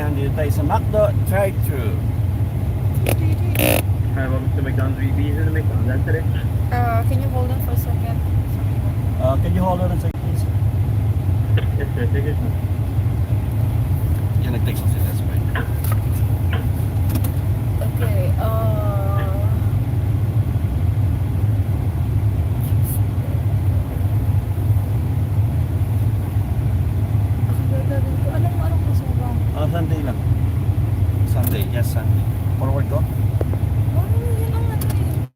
Nandito tayo sa Mcdo drive-thru. Hi, welcome to McDonald's. Will you be using the McDonald's today? Can you hold on for a second? Can you hold on a second, please? Yes, sir. Take your time. Yan, nag-text ko sila. That's fine. Okay, anong gusto mo ba? Sunday lang. Sunday, yes, Sunday. Forward ko? Yun ang ano eh.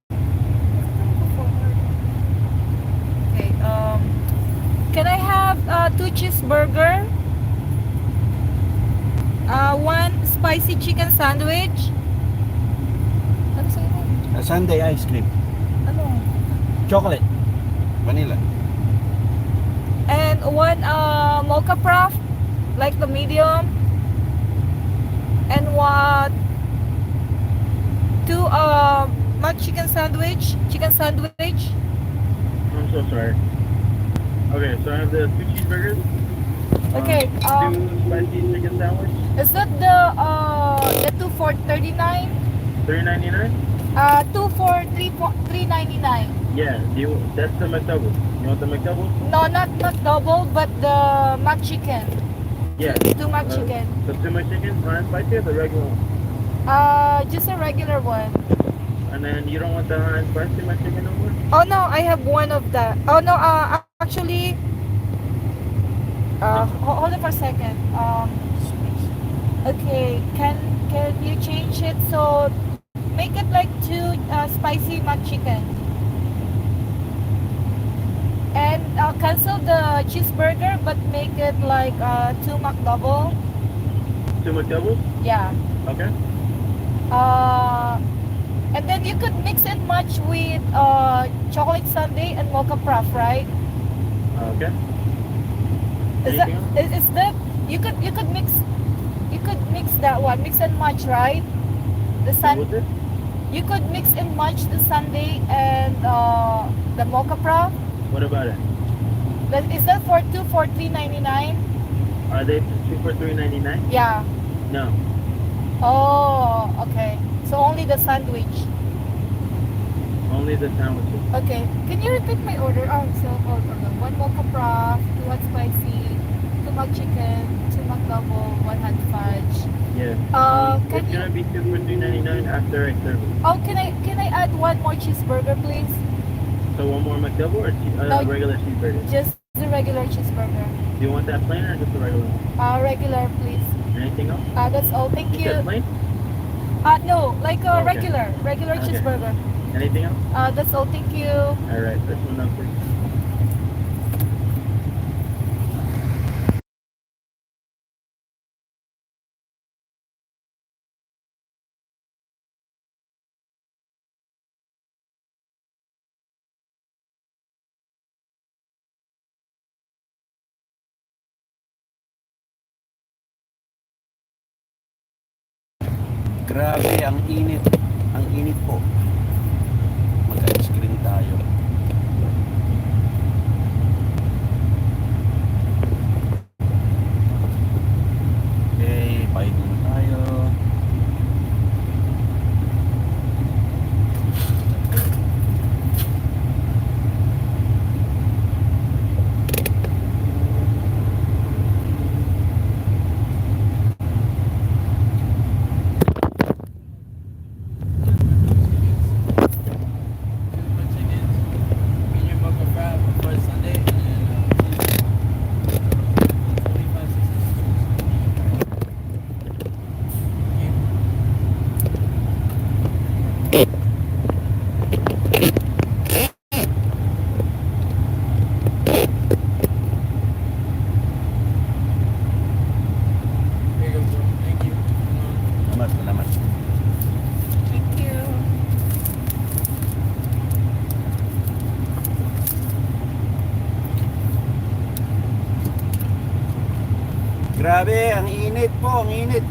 Okay, can I have 2 cheeseburger? 1 spicy chicken sandwich? Ano sa'yo? Sunday ice cream. Ano? Chocolate. Vanilla. And 1 mocha prof, like the medium. And what? 2 mac chicken sandwich. I'm so sorry. Okay, so I have the 2 cheeseburgers. Okay. 2 spicy chicken sandwich. Is that the 2 for 39? $3.99. 2 for 3.99. Yeah. That's the McDouble. You want the McDouble? No, not double, but the mac chicken. Yeah. 2 mac chicken. So 2 McChicken, hot and spicy, or the regular one? Just a regular one. And then you don't want the hot and spicy McChicken no more? Oh no, I have 1 of that. Oh no, actually, hold on for a second. Okay, can you change it so make it like 2 spicy mac chicken, and cancel the cheeseburger but make it like 2 McDouble. 2 McDoubles? Yeah. Okay. And then you could mix and match with chocolate sundae and mocha prof, right? Okay. Is that you could mix that one, mix and match, right? The What's it? you could mix and match the sundae and the mocha prof. What about it? Is that for 2 for $3.99? Are they 2 for $3.99? Yeah. No. Oh, okay. So only the sandwich. Only the sandwiches. Okay. Can you repeat my order? Oh, so hold on. 1 mocha prof, 2 hot spicy, 2 mac chicken, 2 McDouble, 1 hot fudge. Yeah. Can it's you? gonna be 2 for $3.99 after I serve it. Oh, can I add 1 more cheeseburger, please? So 1 more McDouble or No. regular cheeseburger? Just the regular cheeseburger. Do you want that plain or just the regular one? Regular, please. Anything else? That's all. Thank You you. said plain? No, like a Okay. regular Okay. cheeseburger. Anything else? That's all. Thank you. Alright, this one up please. Grabe, ang init. Ang init po. Mag-ice cream tayo. Okay, bye muna tayo. Salamat. Thank you. Grabe, ang init po, ang init.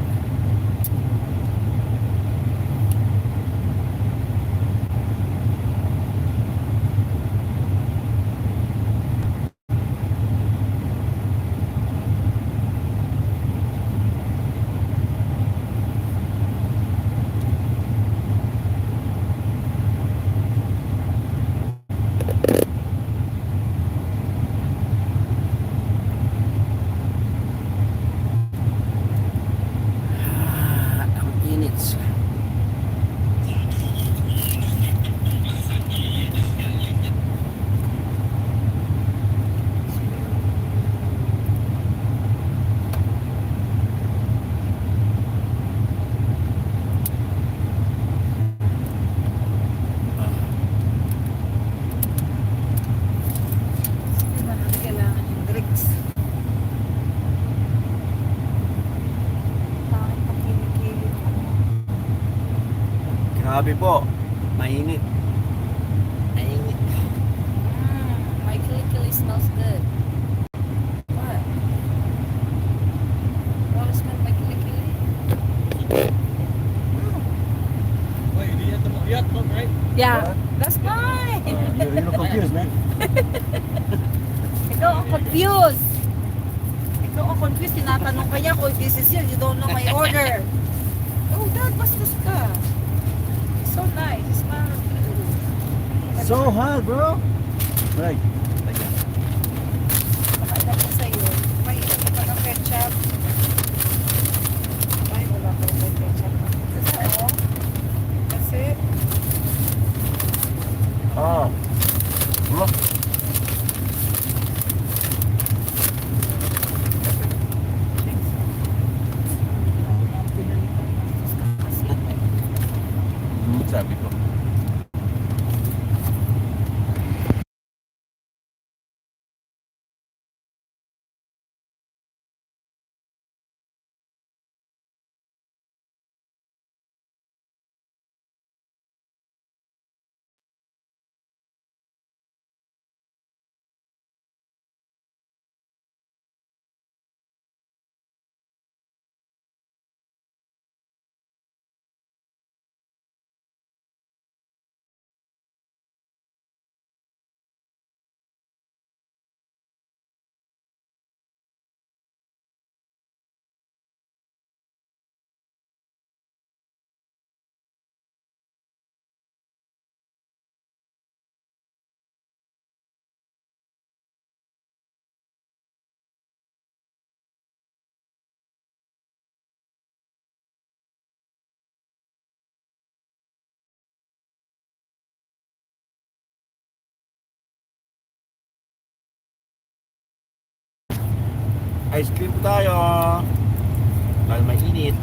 Sabi po, mainit. Mainit. My kilikili smells good. What? Want to smell my kilikili? Wait, do you have the look, right? Yeah, What? that's mine. You look confused, man. Ikaw ang confused. Ikaw ang confused. Tinatanong ka niya kung this is you. You don't know my order. Oh, Dad, bastos ka. It's so nice. It smells good. So hot, bro. Right. Pakailan ko sa'yo. May ilan ka ng ketchup. Ay, wala ko ng ketchup. Kasi, oh. Kasi, Oh. Look. Sabi ko. Ice cream po tayo. Dahil mainit.